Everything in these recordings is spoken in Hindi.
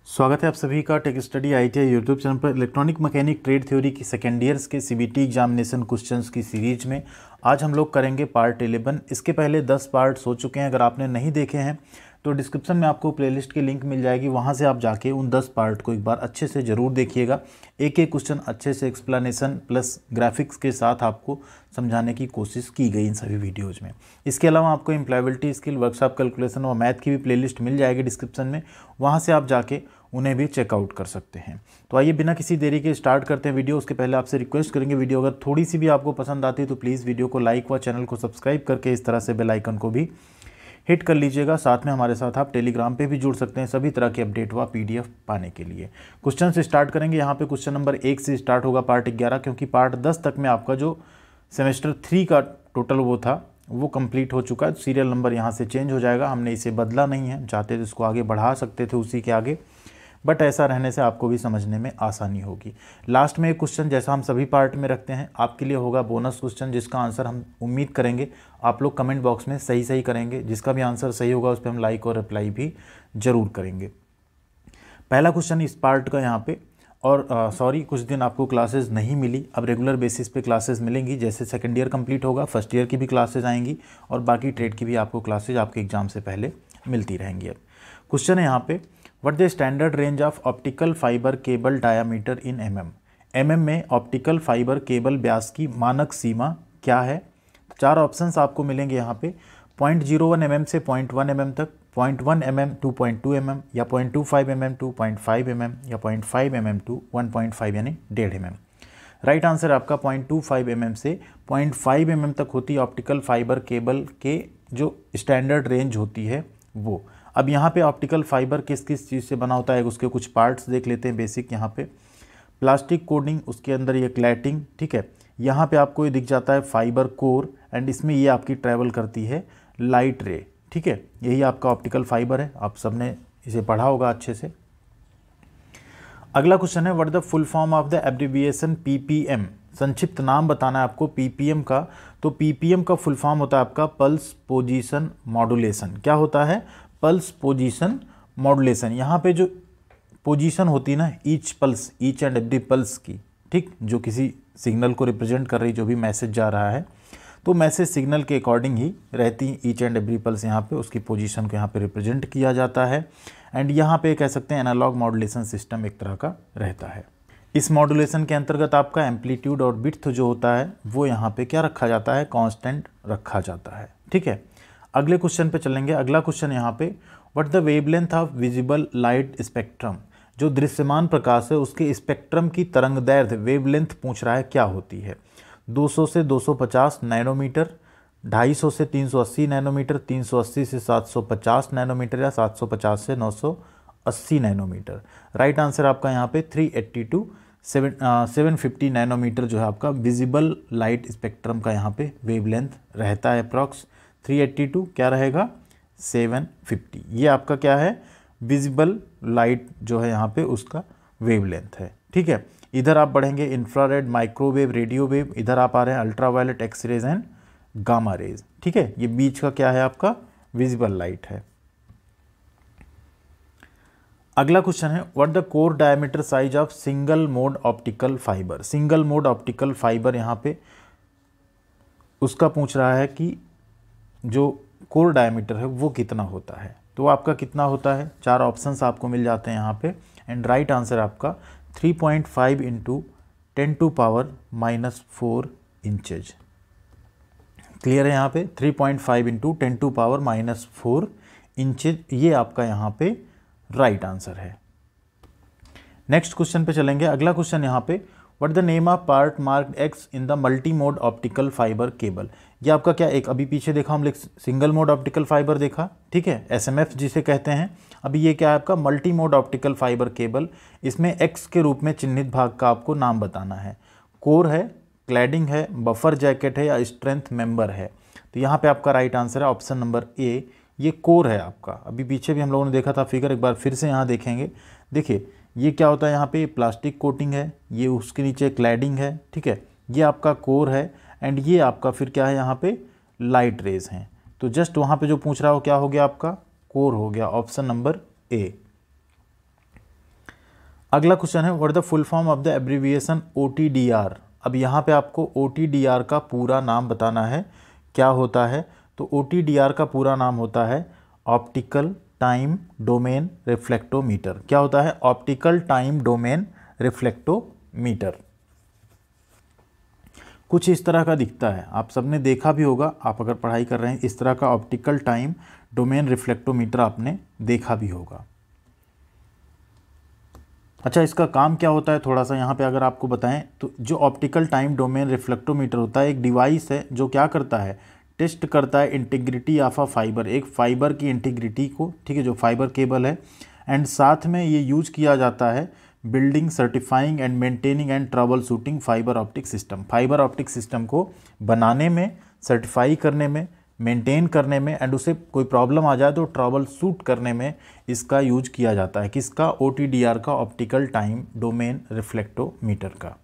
स्वागत है आप सभी का tech study ITI YouTube channel पर। इलेक्ट्रॉनिक मैकेनिक ट्रेड थ्योरी की सेकेंड ईयर्स के सीबीटी एग्जामिनेशन क्वेश्चंस की सीरीज में आज हम लोग करेंगे पार्ट 11। इसके पहले 10 पार्ट्स हो चुके हैं। अगर आपने नहीं देखे हैं तो डिस्क्रिप्शन में आपको प्लेलिस्ट की लिंक मिल जाएगी, वहाँ से आप जाके उन 10 पार्ट को एक बार अच्छे से ज़रूर देखिएगा। एक एक क्वेश्चन अच्छे से एक्सप्लेनेशन प्लस ग्राफिक्स के साथ आपको समझाने की कोशिश की गई इन सभी वीडियोज़ में। इसके अलावा आपको एम्प्लॉयबिलिटी स्किल, वर्कशॉप कैलकुलेशन और मैथ की भी प्लेलिस्ट मिल जाएगी डिस्क्रिप्शन में, वहाँ से आप जाके उन्हें भी चेकआउट कर सकते हैं। तो आइए बिना किसी देरी के स्टार्ट करते हैं वीडियो। उसके पहले आपसे रिक्वेस्ट करेंगे, वीडियो अगर थोड़ी सी भी आपको पसंद आती है तो प्लीज़ वीडियो को लाइक व चैनल को सब्सक्राइब करके इस तरह से बेल आइकन को भी हिट कर लीजिएगा। साथ में हमारे साथ आप टेलीग्राम पे भी जुड़ सकते हैं सभी तरह के अपडेट व पीडीएफ पाने के लिए। क्वेश्चन से स्टार्ट करेंगे। यहाँ पे क्वेश्चन नंबर 1 से स्टार्ट होगा पार्ट 11, क्योंकि पार्ट 10 तक में आपका जो सेमेस्टर 3 का टोटल वो था वो कंप्लीट हो चुका है। सीरियल नंबर यहाँ से चेंज हो जाएगा, हमने इसे बदला नहीं है। चाहते तो इसको आगे बढ़ा सकते थे उसी के आगे, बट ऐसा रहने से आपको भी समझने में आसानी होगी। लास्ट में एक क्वेश्चन जैसा हम सभी पार्ट में रखते हैं आपके लिए होगा बोनस क्वेश्चन, जिसका आंसर हम उम्मीद करेंगे आप लोग कमेंट बॉक्स में सही करेंगे। जिसका भी आंसर सही होगा उस पर हम लाइक और रिप्लाई भी जरूर करेंगे। पहला क्वेश्चन इस पार्ट का यहाँ पे, और कुछ दिन आपको क्लासेस नहीं मिली, अब रेगुलर बेसिस पे क्लासेस मिलेंगी। जैसे सेकेंड ईयर कंप्लीट होगा फर्स्ट ईयर की भी क्लासेज आएंगी और बाकी ट्रेड की भी आपको क्लासेज आपके एग्जाम से पहले मिलती रहेंगी। अब क्वेश्चन है यहाँ पे, what the standard range of optical fibre cable diameter in MM में ऑप्टिकल फाइबर केबल व्यास की मानक सीमा क्या है। तो 4 ऑप्शंस आपको मिलेंगे यहाँ पे, 0.01 mm से 0.1 mm तक, 0.1 mm 2.2 mm, या 0.25 mm 2.5 mm, या 0.5 mm टू 1.5 यानी 1.5 mm। राइट आंसर आपका 0.25 mm से 0.5 mm तक होती है ऑप्टिकल फाइबर केबल के जो स्टैंडर्ड रेंज होती है वो। अब यहाँ पे ऑप्टिकल फाइबर किस किस चीज़ से बना होता है उसके कुछ पार्ट्स देख लेते हैं बेसिक। यहाँ पे प्लास्टिक कोडिंग, उसके अंदर ये क्लैटिंग, ठीक है। यहाँ पे आपको ये दिख जाता है फाइबर कोर, एंड इसमें ये आपकी ट्रैवल करती है लाइट रे, ठीक है। यही आपका ऑप्टिकल फाइबर है, आप सबने इसे पढ़ा होगा अच्छे से। अगला क्वेश्चन है, what the full form of the abbreviation ppm. संक्षिप्त नाम बताना है आपको पीपीएम का। तो पीपीएम का फुल फॉर्म होता है आपका पल्स पोजीशन मॉड्यूलेशन। क्या होता है? Pulse position modulation. यहाँ पे जो पोजीशन होती है ना, ईच एंड एवरी पल्स की, ठीक, जो किसी सिग्नल को रिप्रेजेंट कर रही, जो भी मैसेज जा रहा है, तो मैसेज सिग्नल के अकॉर्डिंग ही रहती है ईच एंड एवरी पल्स। यहाँ पे उसकी पोजीशन को यहाँ पे रिप्रेजेंट किया जाता है। एंड यहाँ पे कह सकते हैं एनालॉग मॉड्यूलेशन सिस्टम एक तरह का रहता है। इस मॉड्यूलेशन के अंतर्गत आपका एम्पलीट्यूड और विड्थ जो होता है वो यहाँ पे क्या रखा जाता है? कांस्टेंट रखा जाता है, ठीक है। अगले क्वेश्चन पे चलेंगे। अगला क्वेश्चन यहाँ पे, what the wavelength of visible light spectrum. जो दृश्यमान प्रकाश है उसके स्पेक्ट्रम की तरंगदैर्घ्य वेवलेंथ पूछ रहा है, क्या होती है? 200 से 250 नैनोमीटर, 250 से 380 नैनोमीटर, 380 से 750 नैनोमीटर, या 750 से 980 नैनोमीटर। राइट आंसर आपका यहाँ पे 380 टू 750 नैनोमीटर जो है आपका विजिबल लाइट स्पेक्ट्रम का यहाँ पे वेवलेंथ रहता है। अप्रॉक्स 382 क्या रहेगा? 750। ये आपका क्या है? विजिबल लाइट जो है यहाँ पे उसका वेवलेंथ है, ठीक है। इधर आप बढ़ेंगे इंफ्रारेड, माइक्रोवेव, रेडियो वेव, इधर आप आ रहे हैं ultraviolet, X-rays and gamma rays, ठीक है। ये बीच का क्या है आपका? विजिबल लाइट है। अगला क्वेश्चन है, what the core diameter size of single mode optical fibre. Single mode optical fibre यहाँ पे उसका पूछ रहा है कि जो कोर डायमीटर है वो कितना होता है। तो आपका कितना होता है? 4 ऑप्शंस आपको मिल जाते हैं यहाँ पे, एंड राइट आंसर आपका 3.5 इंटू 10⁻⁻4 इंचेज। क्लियर है यहाँ पे? 3.5 इंटू 10⁻⁻4 इंचेज, ये आपका यहाँ पे राइट आंसर है। नेक्स्ट क्वेश्चन पे चलेंगे। अगला क्वेश्चन यहाँ पे, what the name of part marked x in the multi mode optical fibre cable. ये आपका क्या, एक अभी पीछे देखा हम सिंगल मोड ऑप्टिकल फाइबर देखा, ठीक है, एसएमएफ जिसे कहते हैं। अभी ये क्या है आपका? Multi mode optical fibre cable. इसमें एक्स के रूप में चिन्हित भाग का आपको नाम बताना है। कोर है, क्लैडिंग है, बफर जैकेट है, या स्ट्रेंथ मेंबर है। तो यहाँ पे आपका राइट आंसर है ऑप्शन नंबर ए, ये कोर है आपका। अभी पीछे भी हम लोगों ने देखा था फिगर, एक बार फिर से यहाँ देखेंगे। देखिए ये क्या होता है, यहाँ पे प्लास्टिक कोटिंग है, ये उसके नीचे क्लैडिंग है, ठीक है, ये आपका कोर है, एंड ये आपका फिर क्या है यहाँ पे? लाइट रेज हैं। तो जस्ट वहाँ पे जो पूछ रहा हो क्या हो गया आपका? कोर हो गया, ऑप्शन नंबर ए। अगला क्वेश्चन है what the full form of the abbreviation OTDR। अब यहाँ पे आपको OTDR का पूरा नाम बताना है, क्या होता है। तो OTDR का पूरा नाम होता है ऑप्टिकल टाइम डोमेन रिफ्लेक्टोमीटर। क्या होता है? Optical time domain reflectometer. कुछ इस तरह का दिखता है, आप सबने देखा भी होगा, आप अगर पढ़ाई कर रहे हैं इस तरह का ऑप्टिकल टाइम डोमेन रिफ्लेक्टोमीटर आपने देखा भी होगा। अच्छा, इसका काम क्या होता है थोड़ा सा यहाँ पे अगर आपको बताएं तो जो ऑप्टिकल टाइम डोमेन रिफ्लेक्टोमीटर होता है एक डिवाइस है जो क्या करता है, टेस्ट करता है इंटीग्रिटी ऑफ अ फाइबर, एक फाइबर की इंटीग्रिटी को, ठीक है, जो फाइबर केबल है। एंड साथ में ये यूज किया जाता है building, certifying and maintaining and trouble shooting fibre optic system. Fibre optic system को बनाने में, सर्टिफाई करने में, मेंटेन करने में एंड उसे कोई प्रॉब्लम आ जाए तो ट्रबल शूट करने में इसका यूज किया जाता है। किसका? OTDR का, ऑप्टिकल टाइम डोमेन रिफ्लेक्टोमीटर का।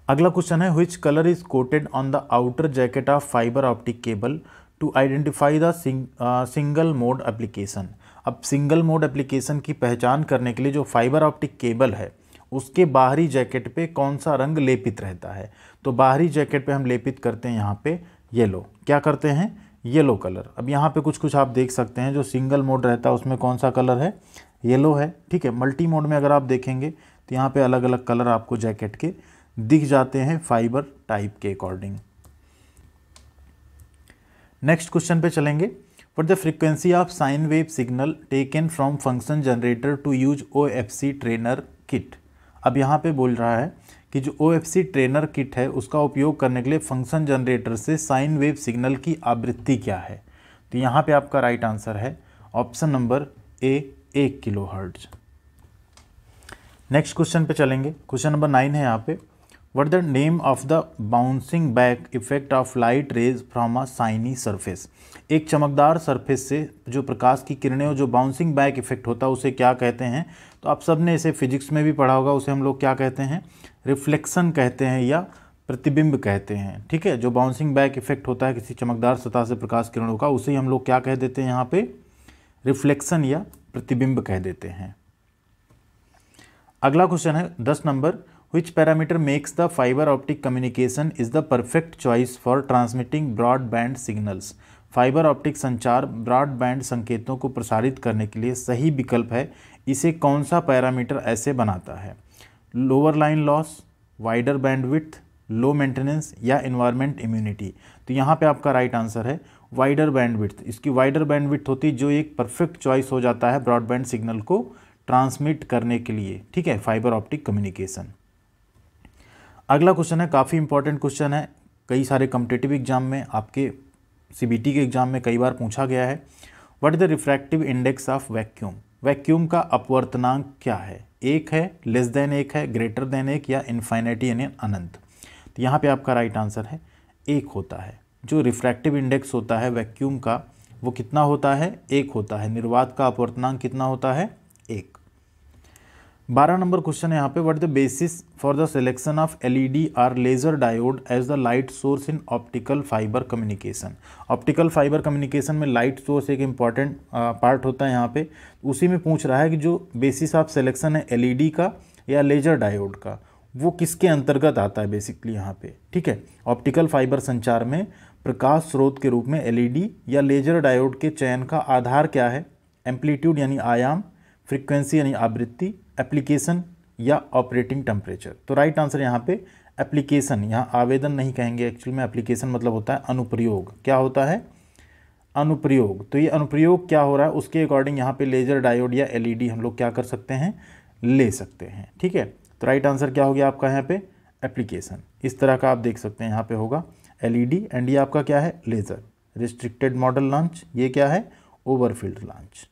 अगला क्वेश्चन है which colour is coated on the outer jacket of fibre optic cable to identify the single mode application. अब सिंगल मोड एप्लीकेशन की पहचान करने के लिए जो फाइबर ऑप्टिक केबल है उसके बाहरी जैकेट पे कौन सा रंग लेपित रहता है। तो बाहरी जैकेट पे हम लेपित करते हैं यहाँ पे येलो। क्या करते हैं? Yellow colour. अब यहाँ पे कुछ कुछ आप देख सकते हैं, जो सिंगल मोड रहता है उसमें कौन सा कलर है? येलो है, ठीक है। मल्टी मोड में अगर आप देखेंगे तो यहाँ पे अलग अलग कलर आपको जैकेट के दिख जाते हैं फाइबर टाइप के अकॉर्डिंग। नेक्स्ट क्वेश्चन पे चलेंगे। What the frequency of sine wave signal taken from function generator to use OFC trainer kit. अब यहाँ पे बोल रहा है कि जो OFC ट्रेनर किट है उसका उपयोग करने के लिए फंक्शन जनरेटर से साइन वेव सिग्नल की आवृत्ति क्या है। तो यहाँ पे आपका राइट आंसर है option number A, 1 kilohertz. Next question पे चलेंगे। क्वेश्चन नंबर 9 है यहाँ पे what the name of the bouncing back effect of light rays from a shiny surface. एक चमकदार सरफेस से जो प्रकाश की किरणें और जो बाउंसिंग बैक इफेक्ट होता है उसे क्या कहते हैं। तो आप सब ने इसे फिजिक्स में भी पढ़ा होगा, उसे हम लोग क्या कहते हैं? रिफ्लेक्शन कहते हैं या प्रतिबिंब कहते हैं, ठीक है। जो बाउंसिंग बैक इफेक्ट होता है किसी चमकदार सतह से प्रकाश किरणों का, उसे हम लोग क्या कह देते हैं यहाँ पे? रिफ्लेक्शन या प्रतिबिंब कह देते हैं। अगला क्वेश्चन है 10 number. Which parameter makes the fiber optic communication is the perfect choice for transmitting broadband signals? Fibre optic संचार ब्रॉडबैंड संकेतों को प्रसारित करने के लिए सही विकल्प है। इसे कौन सा पैरामीटर ऐसे बनाता है? Lower line loss, wider bandwidth, low maintenance या इन्वायरमेंट इम्यूनिटी। तो यहाँ पे आपका राइट आंसर है वाइडर बैंडविड्थ। इसकी वाइडर बैंडविड्थ होती है जो एक परफेक्ट चॉइस हो जाता है ब्रॉडबैंड सिग्नल को ट्रांसमिट करने के लिए, ठीक है, फाइबर ऑप्टिक कम्युनिकेशन। अगला क्वेश्चन है, काफ़ी इंपॉर्टेंट क्वेश्चन है, कई सारे कॉम्पिटिटिव एग्जाम में, आपके CBT के एग्जाम में कई बार पूछा गया है। What is the refractive index of vacuum. Vacuum का अपवर्तनांक क्या है? 1 है, लेस देन 1 है, ग्रेटर देन 1 या इन्फाइनिटी यानी अनंत। तो यहाँ पे आपका राइट आंसर है 1 होता है। जो रिफ्रैक्टिव इंडेक्स होता है वैक्यूम का वो कितना होता है? 1 होता है। निर्वात का अपवर्तनांक कितना होता है? 1। 12 नंबर क्वेश्चन है यहाँ पे what the basis for the selection of LED और laser diode as the light source in optical fibre communication. Optical fibre communication में लाइट सोर्स एक इम्पॉर्टेंट पार्ट होता है यहाँ पे। उसी में पूछ रहा है कि जो बेसिस ऑफ सिलेक्शन है LED का या लेजर डायोड का, वो किसके अंतर्गत आता है बेसिकली यहाँ पे, ठीक है। ऑप्टिकल फाइबर संचार में प्रकाश स्रोत के रूप में LED या लेजर डायोड के चयन का आधार क्या है? एम्पलीट्यूड यानी आयाम, फ्रीक्वेंसी यानी आवृत्ति, एप्लीकेशन या ऑपरेटिंग टेम्परेचर। तो राइट आंसर यहाँ पे एप्लीकेशन, यहाँ आवेदन नहीं कहेंगे, एक्चुअल में एप्लीकेशन मतलब होता है अनुप्रयोग। क्या होता है? अनुप्रयोग। तो ये अनुप्रयोग क्या हो रहा है उसके अकॉर्डिंग यहाँ पे लेजर डायोड या LED हम लोग क्या कर सकते हैं? ले सकते हैं, ठीक है। तो राइट आंसर क्या हो गया आपका यहाँ पे? एप्लीकेशन। इस तरह का आप देख सकते हैं यहाँ पे होगा LED एंड ये आपका क्या है? लेजर। रिस्ट्रिक्टेड मॉडल लॉन्च, ये क्या है? ओवरफील्ड लॉन्च।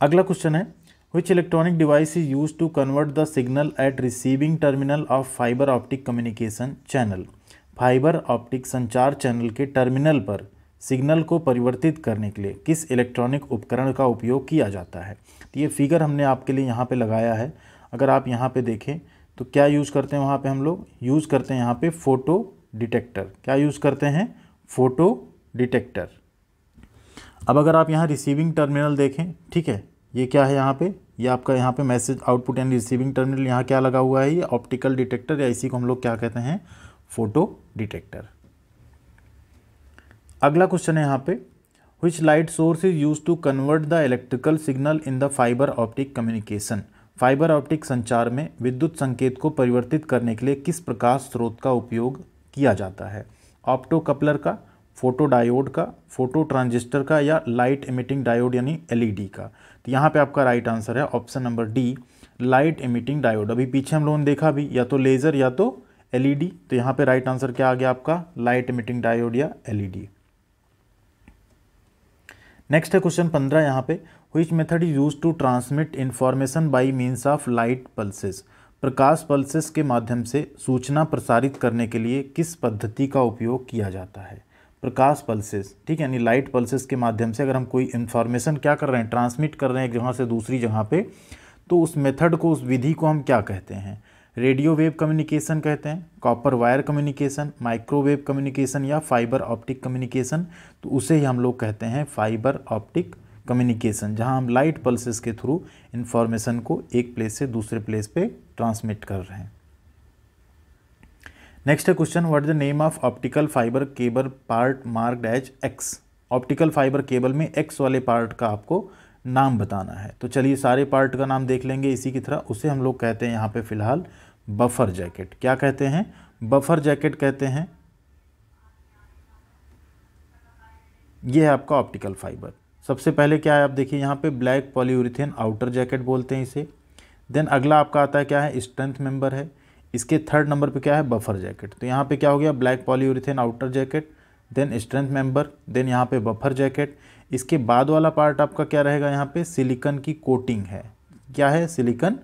अगला क्वेश्चन है which electronic device is use to convert the signal at receiving terminal of fibre optic communication channel. Fibre optic संचार चैनल के टर्मिनल पर सिग्नल को परिवर्तित करने के लिए किस इलेक्ट्रॉनिक उपकरण का उपयोग किया जाता है। तो ये फिगर हमने आपके लिए यहाँ पे लगाया है। अगर आप यहाँ पे देखें तो क्या यूज़ करते हैं, वहाँ पे हम लोग यूज़ करते हैं यहाँ पे फोटो डिटेक्टर। क्या यूज़ करते हैं? Photo detector. अब अगर आप यहाँ रिसीविंग टर्मिनल देखें, ठीक है, ये क्या है यहाँ पे, ये आपका यहाँ पे मैसेज आउटपुट यानी रिसीविंग टर्मिनल, यहाँ क्या लगा हुआ है, ये ऑप्टिकल डिटेक्टर, या इसी को हम लोग क्या कहते हैं, फोटो डिटेक्टर। अगला क्वेश्चन है यहाँ पे, which light source is use to convert the electrical signal in the fibre optic communication. Fibre optic संचार में विद्युत संकेत को परिवर्तित करने के लिए किस प्रकाश स्रोत का उपयोग किया जाता है। ऑप्टो कपलर का, फोटो डायोड का, फोटो ट्रांजिस्टर का, या लाइट इमिटिंग डायोड यानी एलईडी का। तो यहाँ पे आपका राइट आंसर है option number D, light emitting diode. अभी पीछे हम लोगों ने देखा भी, या तो लेज़र या तो एलईडी, तो यहाँ पे राइट आंसर क्या आ गया आपका, लाइट इमिटिंग डायोड या एलईडी। नेक्स्ट है क्वेश्चन 15 यहाँ पे, which method is use to transmit information by means of light pulses. प्रकाश पल्सेस के माध्यम से सूचना प्रसारित करने के लिए किस पद्धति का उपयोग किया जाता है। प्रकाश पल्सेस, ठीक है, यानी लाइट पल्सेस के माध्यम से अगर हम कोई इन्फॉर्मेशन क्या कर रहे हैं, ट्रांसमिट कर रहे हैं एक जगह से दूसरी जगह पे, तो उस मेथड को, उस विधि को हम क्या कहते हैं, रेडियो वेव कम्युनिकेशन कहते हैं, copper wire communication, microwave communication, या फाइबर ऑप्टिक कम्युनिकेशन। तो उसे ही हम लोग कहते हैं फाइबर ऑप्टिक कम्युनिकेशन, जहां हम लाइट पल्सेस के थ्रू इंफॉर्मेशन को एक प्लेस से दूसरे प्लेस पे ट्रांसमिट कर रहे हैं। नेक्स्ट है question, what is the name of optical fibre cable part marked as X. Optical fibre cable में एक्स वाले पार्ट का आपको नाम बताना है। तो चलिए सारे पार्ट का नाम देख लेंगे इसी की तरह। उसे हम लोग कहते हैं यहाँ पे फिलहाल बफर जैकेट। क्या कहते हैं, बफर जैकेट कहते हैं। ये है आपका ऑप्टिकल फाइबर। सबसे पहले क्या है, आप देखिए यहाँ पे ब्लैक पॉलीयूरेथेन आउटर जैकेट बोलते हैं इसे। देन अगला आपका आता है क्या है, स्ट्रेंथ मेंबर है। इसके थर्ड नंबर पे क्या है, बफर जैकेट। तो यहाँ पे क्या हो गया, black polyurethane outer jacket, then strength member, then यहाँ पे बफर जैकेट। इसके बाद वाला पार्ट आपका क्या रहेगा, यहाँ पे सिलिकॉन की कोटिंग है। क्या है, सिलिकॉन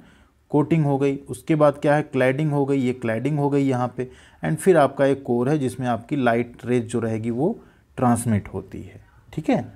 कोटिंग हो गई। उसके बाद क्या है, क्लैडिंग हो गई, ये क्लैडिंग हो गई यहाँ पे। एंड फिर आपका एक कोर है जिसमें आपकी लाइट रेज जो रहेगी वो ट्रांसमिट होती है। ठीक है,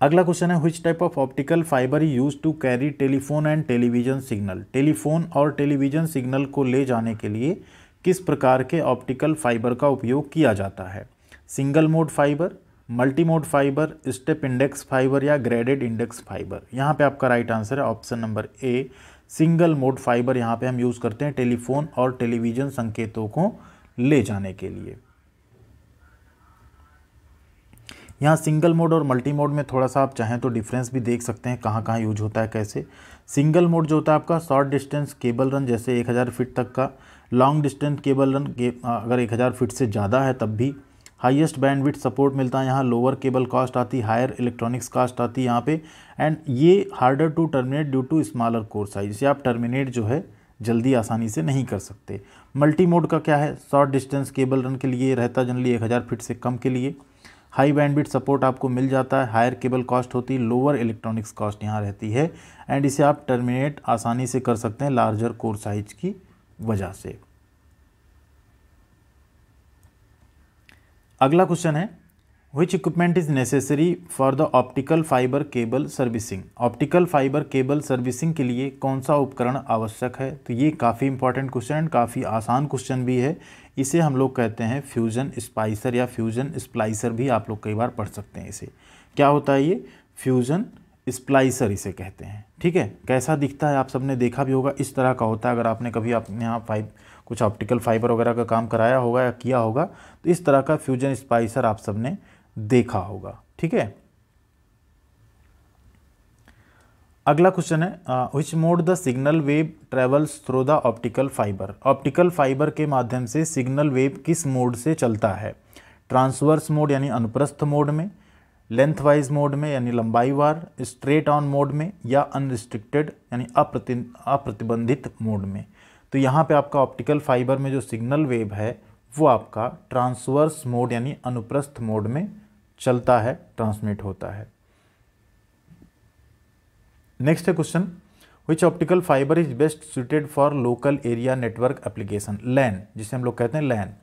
अगला क्वेश्चन है, which type of optical fibre is use to carry telephone and television signal. Telephone और टेलीविजन सिग्नल को ले जाने के लिए किस प्रकार के ऑप्टिकल फाइबर का उपयोग किया जाता है। Single mode fibre, multi mode fibre, step index fibre, या ग्रेडेड इंडेक्स फाइबर। यहाँ पे आपका राइट आंसर है option number A, single mode fibre. यहाँ पे हम यूज़ करते हैं टेलीफोन और टेलीविजन संकेतों को ले जाने के लिए। यहाँ सिंगल मोड और मल्टी मोड में थोड़ा सा आप चाहें तो डिफरेंस भी देख सकते हैं, कहाँ कहाँ यूज होता है कैसे। सिंगल मोड जो होता है आपका शॉर्ट डिस्टेंस केबल रन, जैसे 1000 फीट तक का। लॉन्ग डिस्टेंस केबल रन अगर 1000 फीट से ज़्यादा है तब भी। हाईएस्ट बैंडविड्थ सपोर्ट मिलता है यहाँ। लोअर केबल कॉस्ट आती, हायर इलेक्ट्रॉनिक्स कॉस्ट आती है यहाँ पे। एंड ये harder to terminate due to smaller core size, इसे आप टर्मिनेट जो है जल्दी आसानी से नहीं कर सकते। मल्टी मोड का क्या है, शॉर्ट डिस्टेंस केबल रन के लिए रहता जनरली 1000 फीट से कम के लिए। हाई बैंडविड्थ सपोर्ट आपको मिल जाता है, हायर केबल कॉस्ट होती है, लोअर इलेक्ट्रॉनिक्स कॉस्ट यहाँ रहती है। एंड इसे आप टर्मिनेट आसानी से कर सकते हैं लार्जर कोर साइज की वजह से। अगला क्वेश्चन है, which equipment is necessary for the optical fibre cable servicing. Optical fibre cable servicing के लिए कौन सा उपकरण आवश्यक है। तो ये काफ़ी इंपॉर्टेंट क्वेश्चन है, काफ़ी आसान क्वेश्चन भी है। इसे हम लोग कहते हैं फ्यूजन स्पाइसर या फ्यूजन स्प्लाइसर भी आप लोग कई बार पढ़ सकते हैं। इसे क्या होता है, ये फ्यूजन स्प्लाइसर इसे कहते हैं। ठीक है, कैसा दिखता है आप सबने देखा भी होगा, इस तरह का होता है। अगर आपने कभी अपने यहाँ कुछ ऑप्टिकल फाइबर वगैरह का काम कराया होगा या किया होगा तो इस तरह का फ्यूजन स्पाइसर आप सबने देखा होगा। ठीक है, अगला क्वेश्चन है, which mode the signal wave travels through the optical fibre. Optical fibre के माध्यम से सिग्नल वेव किस मोड से चलता है। ट्रांसवर्स मोड यानी अनुप्रस्थ मोड में, लेंथ वाइज मोड में यानी लंबाई वार, स्ट्रेट ऑन मोड में, या अनरिस्ट्रिक्टेड यानी अप्रतिबंधित मोड में। तो यहाँ पे आपका ऑप्टिकल फाइबर में जो सिग्नल वेव है वो आपका ट्रांसवर्स मोड यानी अनुप्रस्थ मोड में चलता है, ट्रांसमिट होता है। नेक्स्ट है question, which optical fibre is best suited for local area network application. LAN, जिसे हम लोग कहते हैं लैन,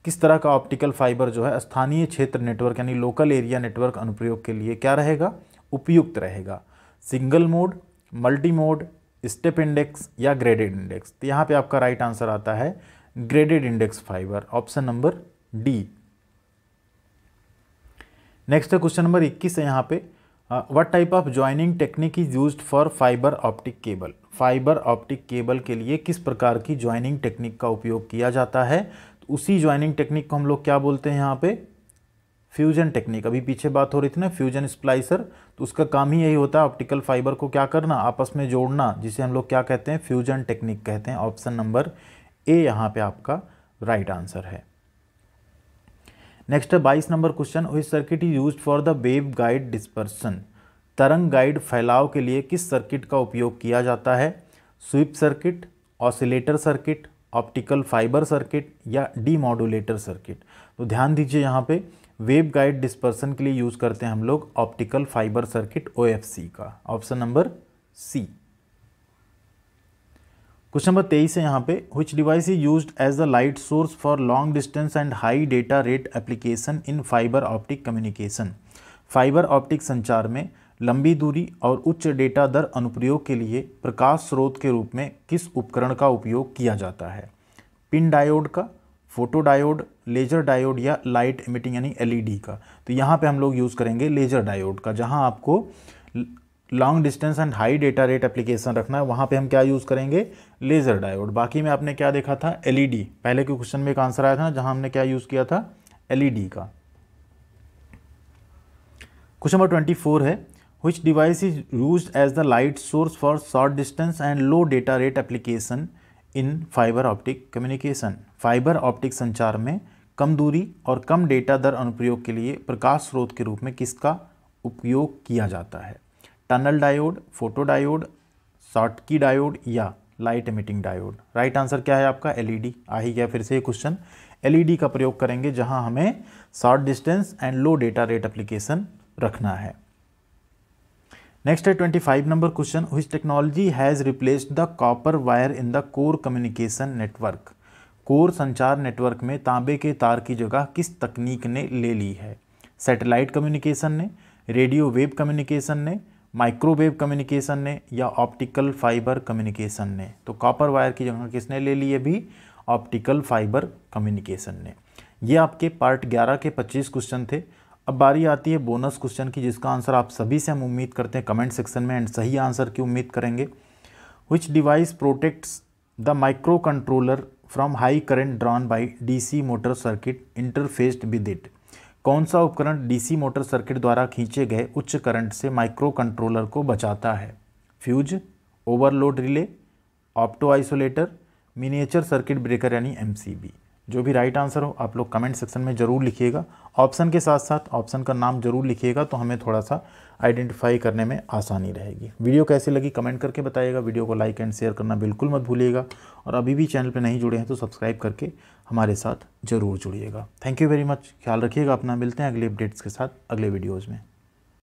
किस तरह का ऑप्टिकल फाइबर जो है स्थानीय क्षेत्र नेटवर्क यानी लोकल एरिया नेटवर्क अनुप्रयोग के लिए क्या रहेगा, उपयुक्त रहेगा। Single mode, multi mode, step index, या ग्रेडेड इंडेक्स। तो यहाँ पे आपका राइट आंसर आता है graded index fibre, option number D. Next है क्वेश्चन नंबर 21 है यहाँ पे, what type of joining technique is used for fibre optic cable. Fibre optic cable के लिए किस प्रकार की जॉइनिंग टेक्निक का उपयोग किया जाता है। तो उसी जॉइनिंग टेक्निक को हम लोग क्या बोलते हैं यहाँ पे, फ्यूजन टेक्निक। अभी पीछे बात हो रही थी ना फ्यूजन स्प्लाइसर, तो उसका काम ही यही होता है ऑप्टिकल फाइबर को क्या करना, आपस में जोड़ना, जिसे हम लोग क्या कहते हैं, फ्यूजन टेक्निक कहते हैं। ऑप्शन नंबर ए यहाँ पे आपका राइट आंसर है। नेक्स्ट है 22 number question, which circuit is used for the wave guide dispersion. तरंग गाइड फैलाव के लिए किस सर्किट का उपयोग किया जाता है। Sweep circuit, oscillator circuit, optical fibre circuit या डीमॉड्यूलेटर सर्किट। तो ध्यान दीजिए यहाँ पे वेव गाइड डिस्पर्सन के लिए यूज़ करते हैं हम लोग ऑप्टिकल फाइबर सर्किट OFC का। Option number C. Question number 23 है यहाँ पे, which device is used as the light source for long distance and high data rate application in fibre optic communication. Fibre optic संचार में लंबी दूरी और उच्च डेटा दर अनुप्रयोग के लिए प्रकाश स्रोत के रूप में किस उपकरण का उपयोग किया जाता है। पिन डायोड का, फोटो डायोड, लेजर डायोड या लाइट इमिटिंग यानी LED का। तो यहाँ पे हम लोग यूज़ करेंगे लेजर डायोड का। जहाँ आपको long distance and high data rate application रखना है वहाँ पे हम क्या यूज़ करेंगे, लेजर डायोड। बाकी में आपने क्या देखा था, LED। पहले के क्वेश्चन में एक आंसर आया था ना जहाँ हमने क्या यूज़ किया था, LED का। क्वेश्चन नंबर 24 है, which device is used as the light source for short distance and low data rate application in fibre optic communication. Fibre optic संचार में कम दूरी और कम डेटा दर अनुप्रयोग के लिए प्रकाश स्रोत के रूप में किसका उपयोग किया जाता है। Tunnel diode, photo diode, Schottky diode या light emitting diode. Right answer क्या है आपका, LED। आ ही गया फिर से ये क्वेश्चन, LED का प्रयोग करेंगे जहां हमें short distance and low data rate application रखना है। नेक्स्ट है 25 number question, which technology has replaced the copper wire in the core communication network. Core संचार नेटवर्क में तांबे के तार की जगह किस तकनीक ने ले ली है। सैटेलाइट कम्युनिकेशन ने, रेडियो वेव कम्युनिकेशन ने, माइक्रोवेव कम्युनिकेशन ने या ऑप्टिकल फाइबर कम्युनिकेशन ने। तो कॉपर वायर की जगह किसने ले ली है भी, ऑप्टिकल फाइबर कम्युनिकेशन ने। ये आपके पार्ट 11 के 25 क्वेश्चन थे। अब बारी आती है बोनस क्वेश्चन की, जिसका आंसर आप सभी से हम उम्मीद करते हैं कमेंट सेक्शन में एंड सही आंसर की उम्मीद करेंगे। Which device protects the micro controller from high current drawn by DC motor circuit interfaced with it. कौन सा उपकरण DC मोटर सर्किट द्वारा खींचे गए उच्च करंट से माइक्रो कंट्रोलर को बचाता है। Fuse, overload relay, opto isolator, miniature circuit breaker यानी MCB। जो भी राइट आंसर हो आप लोग कमेंट सेक्शन में ज़रूर लिखिएगा। ऑप्शन के साथ साथ ऑप्शन का नाम जरूर लिखिएगा तो हमें थोड़ा सा आइडेंटिफाई करने में आसानी रहेगी। वीडियो कैसी लगी कमेंट करके बताइएगा। वीडियो को लाइक एंड शेयर करना बिल्कुल मत भूलिएगा और अभी भी चैनल पर नहीं जुड़े हैं तो सब्सक्राइब करके हमारे साथ ज़रूर जुड़िएगा। Thank you very much. ख्याल रखिएगा अपना। मिलते हैं अगले अपडेट्स के साथ अगले वीडियोज़ में।